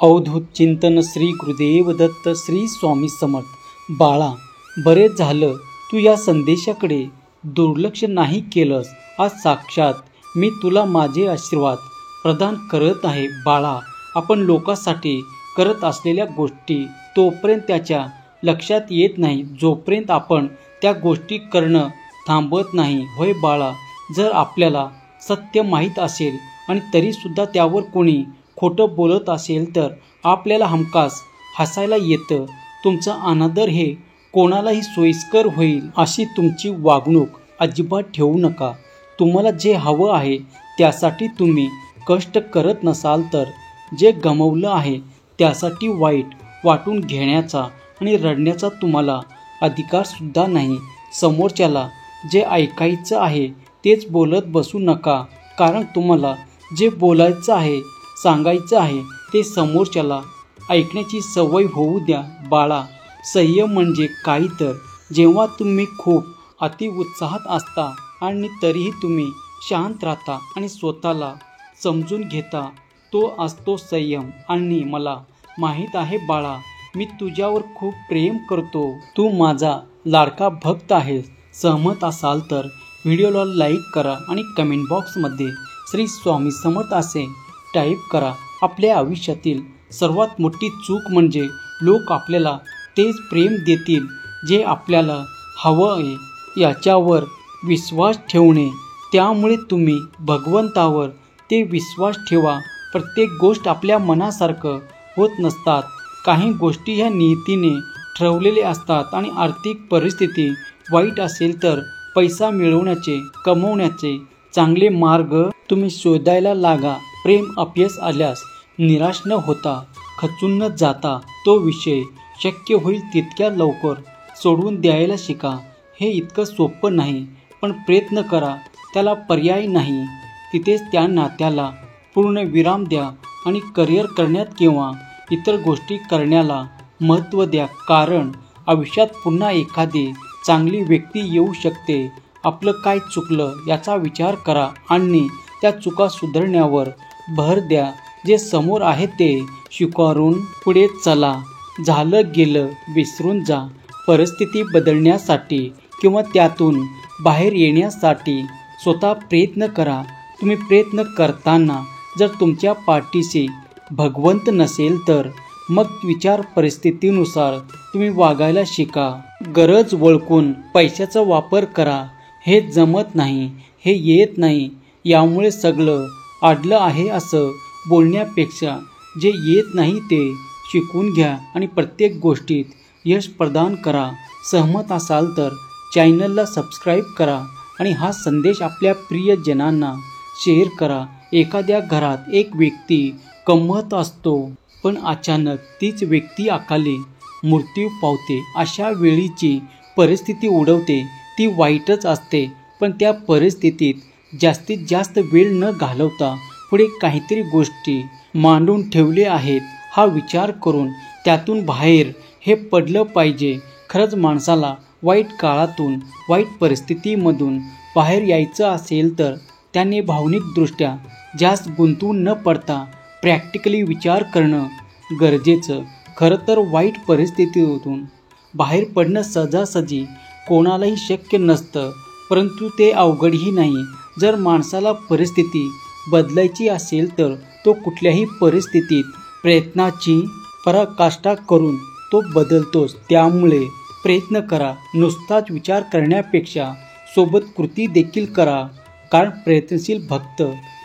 अवधूत चिंतन श्री गुरुदेव दत्त श्री स्वामी समर्थ. बाळा, बरेच झालं तू या संदेशाकडे दुर्लक्ष नाही केलंस. आज साक्षात मी तुला माझे आशीर्वाद प्रदान करत आहे. बाळा, आपण लोकांसाठी करत असलेल्या गोष्टी तोपर्यंत त्याच्या लक्षात येत नाही जोपर्यंत आपण त्या गोष्टी करणं थांबत नाही. होय बाळा, जर आपल्याला सत्य माहीत असेल आणि तरीसुद्धा त्यावर कोणी खोटं बोलत असेल तर आपल्याला हमखास हसायला येतं. तुमचा अनादर हे कोणालाही सोयीस्कर होईल अशी तुमची वागणूक अजिबात ठेवू नका. तुम्हाला जे हवं आहे त्यासाठी तुम्ही कष्ट करत नसाल तर जे गमावलं आहे त्यासाठी वाईट वाटून घेण्याचा आणि रडण्याचा तुम्हाला अधिकारसुद्धा नाही. समोरच्याला जे ऐकायचं आहे तेच बोलत बसू नका, कारण तुम्हाला जे बोलायचं आहे सांगायचं आहे ते समोरच्याला ऐकण्याची सवय होऊ द्या. बाळा, संयम म्हणजे काही तर जेव्हा तुम्ही खूप अतिउत्साहात असता आणि तरीही तुम्ही शांत राहता आणि स्वतःला समजून घेता, तो असतो संयम. आणि मला माहीत आहे बाळा, मी तुझ्यावर खूप प्रेम करतो. तू माझा लाडका भक्त आहेस. सहमत असाल तर व्हिडिओला लाईक करा आणि कमेंट बॉक्समध्ये श्री स्वामी समर्थ असे टाईप करा. आपल्या आयुष्यातील सर्वात मोठी चूक म्हणजे लोक आपल्याला तेच प्रेम देतील जे आपल्याला हवं आहे याच्यावर विश्वास ठेवणे. त्यामुळे तुम्ही भगवंतावर ते विश्वास ठेवा. प्रत्येक गोष्ट आपल्या मनासारखं होत नसतात. काही गोष्टी ह्या नियतीने ठरवलेल्या असतात आणि आर्थिक परिस्थिती वाईट असेल तर पैसा मिळवण्याचे कमवण्याचे चांगले मार्ग तुम्ही शोधायला लागा. प्रेम अपयश आल्यास निराश न होता खचून न जाता तो विषय शक्य होईल तितक्या लवकर सोडून द्यायला शिका. हे इतकं सोपं नाही, पण प्रयत्न करा. त्याला पर्याय नाही. तिथेच त्या नात्याला पूर्ण विराम द्या आणि करिअर करण्यात किंवा इतर गोष्टी करण्याला महत्त्व द्या, कारण आयुष्यात पुन्हा एखादी चांगली व्यक्ती येऊ शकते. आपलं काय चुकलं याचा विचार करा आणि त्या चुका सुधारण्यावर भर द्या. जे समोर आहे ते स्वीकारून पुढे चला. झालं गेलं विसरून जा. परिस्थिती बदलण्यासाठी किंवा त्यातून बाहेर येण्यासाठी स्वतः प्रयत्न करा. तुम्ही प्रयत्न करताना जर तुमच्या पाठीशी भगवंत नसेल तर मग विचार परिस्थितीनुसार तुम्ही वागायला शिका. गरज ओळखून पैशाचा वापर करा. हे जमत नाही, हे येत नाही, यामुळे सगळं अडलं आहे असं बोलण्यापेक्षा जे येत नाही ते शिकून घ्या आणि प्रत्येक गोष्टीत यश प्रदान करा. सहमत असाल तर चॅनलला सबस्क्राईब करा आणि हा संदेश आपल्या प्रियजनांना शेअर करा. एखाद्या घरात एक व्यक्ती कमवत असतो, पण अचानक तीच व्यक्ती अकाली मृत्यू पावते. अशा वेळीची परिस्थिती उडवते ती वाईटच असते, पण त्या परिस्थितीत जास्तीत जास्त वेळ न घालवता पुढे काहीतरी गोष्टी मांडून ठेवले आहेत हा विचार करून त्यातून बाहेर हे पडलं पाहिजे. खरंच माणसाला वाईट काळातून वाईट परिस्थितीमधून बाहेर यायचं असेल तर त्याने भावनिकदृष्ट्या जास्त गुंतवून न पडता प्रॅक्टिकली विचार करणं गरजेचं. खरं तर वाईट परिस्थितीतून बाहेर पडणं सहजासहजी कोणालाही शक्य नसतं, परंतु ते अवघडही नाही. जर माणसाला परिस्थिती बदलायची असेल तर तो कुठल्याही परिस्थितीत प्रयत्नाची पराकाष्ठा करून तो बदलतोच. त्यामुळे प्रयत्न करा. नुसताच विचार करण्यापेक्षा सोबत कृती देखील करा, कारण प्रयत्नशील भक्त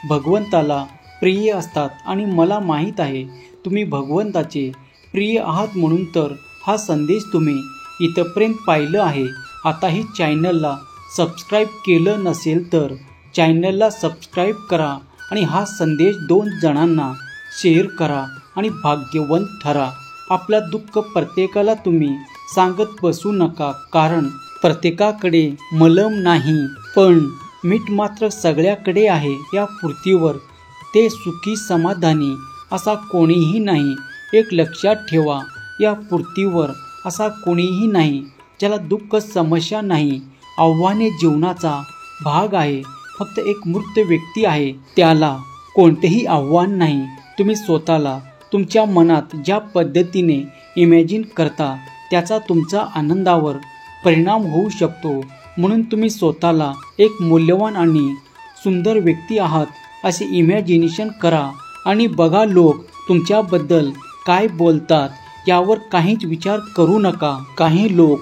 भगवंताला प्रिय असतात आणि मला माहीत आहे तुम्ही भगवंताचे प्रिय आहात. म्हणून तर हा संदेश तुम्ही इथपर्यंत पाहिलं आहे. आताही चॅनलला सबस्क्राईब केलं नसेल तर चॅनलला सबस्क्राईब करा आणि हा संदेश 2 जणांना शेअर करा आणि भाग्यवंत ठरा. आपला दुःख प्रत्येकाला तुम्ही सांगत बसू नका, कारण प्रत्येकाकडे मलम नाही, पण मीठ मात्र सगळ्याकडे आहे. या पृथ्वीवर ते सुखी समाधानी असा कोणीही नाही. एक लक्षात ठेवा, या पृथ्वीवर असा कोणीही नाही ज्याला दुःख समस्या नाही. आव्हाने जीवनाचा भाग आहे. फक्त एक मृत व्यक्ती आहे, त्याला कोणतेही आव्हान नाही. तुम्ही स्वतःला तुमच्या मनात ज्या पद्धतीने इमॅजिन करता त्याचा तुमच्या आनंदावर परिणाम होऊ शकतो. म्हणून तुम्ही स्वतःला एक मूल्यवान आणि सुंदर व्यक्ती आहात असे इमॅजिनेशन करा आणि बघा लोक तुमच्याबद्दल काय बोलतात यावर काहीच विचार करू नका. काही लोक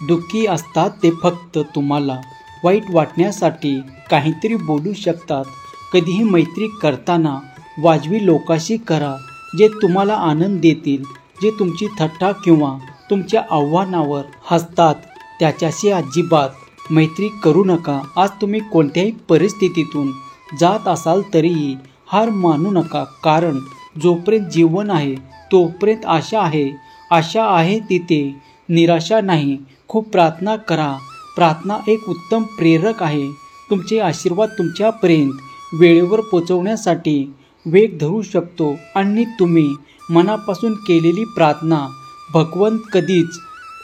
दुःखी असतात, ते फक्त तुम्हाला वाईट वाटण्यासाठी काहीतरी बोलू शकतात. कधीही मैत्री करताना वाजवी लोकांशी करा, जे तुम्हाला आनंद देतील. जे तुमची थट्टा किंवा तुमच्या आव्हानावर हसतात त्याच्याशी अजिबात मैत्री करू नका. आज तुम्ही कोणत्याही परिस्थितीतून जात असाल तरीही हार मानू नका, कारण जोपर्यंत जीवन आहे तोपर्यंत आशा आहे. आशा आहे तिथे निराशा नाही. खूप प्रार्थना करा. प्रार्थना एक उत्तम प्रेरक आहे. तुमचे आशीर्वाद तुमच्यापर्यंत वेळेवर पोहोचवण्यासाठी वेग धरू शकतो आणि तुम्ही मनापासून केलेली प्रार्थना भगवंत कधीच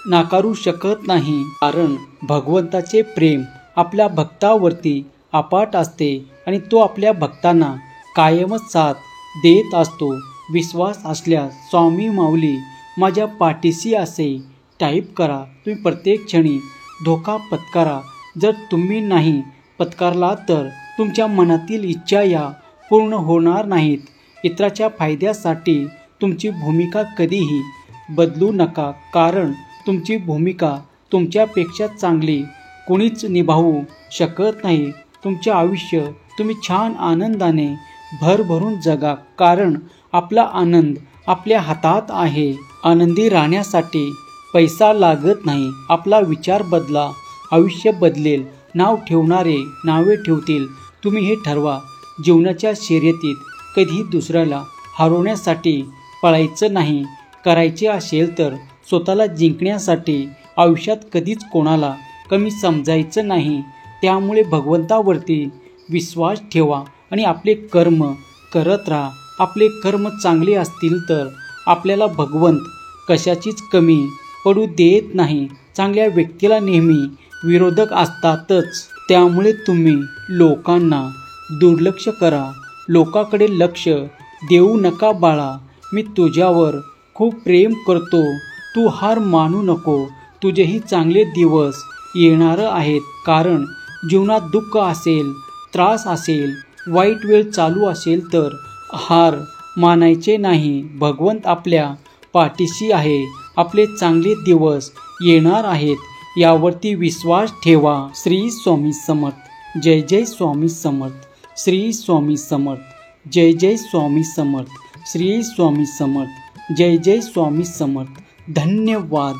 नाकारू शकत नाही, कारण भगवंताचे प्रेम आपल्या भक्तावरती अफाट असते आणि तो आपल्या भक्तांना कायमच साथ देत असतो. विश्वास असल्यास स्वामी माऊली माझ्या पाठीशी असे टाईप करा. तुम्ही प्रत्येक क्षणी धोका पत्करा. जर तुम्ही नाही पत्कारला तर तुमच्या मनातील इच्छा या पूर्ण होणार नाहीत. इतराच्या फायद्यासाठी तुमची भूमिका कधीही बदलू नका, कारण तुमची भूमिका तुमच्यापेक्षा चांगली कोणीच निभावू शकत नाही. तुमचे आयुष्य तुम्ही छान आनंदाने भरभरून जगा, कारण आपला आनंद आपल्या हातात आहे. आनंदी राहण्यासाठी पैसा लागत नाही. आपला विचार बदला, आयुष्य बदलेल. नाव ठेवणारे नावे ठेवतील. तुम्ही हे ठरवा. जीवनाच्या शर्यतीत कधीही दुसऱ्याला हरवण्यासाठी पळायचं नाही. करायचे असेल तर स्वतःला जिंकण्यासाठी. आयुष्यात कधीच कोणाला कमी समजायचं नाही. त्यामुळे भगवंतावरती विश्वास ठेवा आणि आपले कर्म करत राहा. आपले कर्म चांगले असतील तर आपल्याला भगवंत कशाचीच कमी पडू देत नाही. चांगल्या व्यक्तीला नेहमी विरोधक असतातच. त्यामुळे तुम्ही लोकांना दुर्लक्ष करा. लोकांकडे लक्ष देऊ नका. बाळा, मी तुझ्यावर खूप प्रेम करतो. तू हार मानू नको. तुझेही चांगले दिवस येणार आहेत, कारण जीवनात दुःख असेल, त्रास असेल, वाईट वेळ चालू असेल तर हार मानायचे नाही. भगवंत आपल्या पाठीशी आहे. आपले चांगले दिवस येणार आहेत यावरती विश्वास ठेवा. श्री स्वामी समर्थ. जय जय स्वामी समर्थ. श्री स्वामी समर्थ. जय जय स्वामी समर्थ. श्री स्वामी समर्थ. जय जय स्वामी समर्थ. धन्यवाद.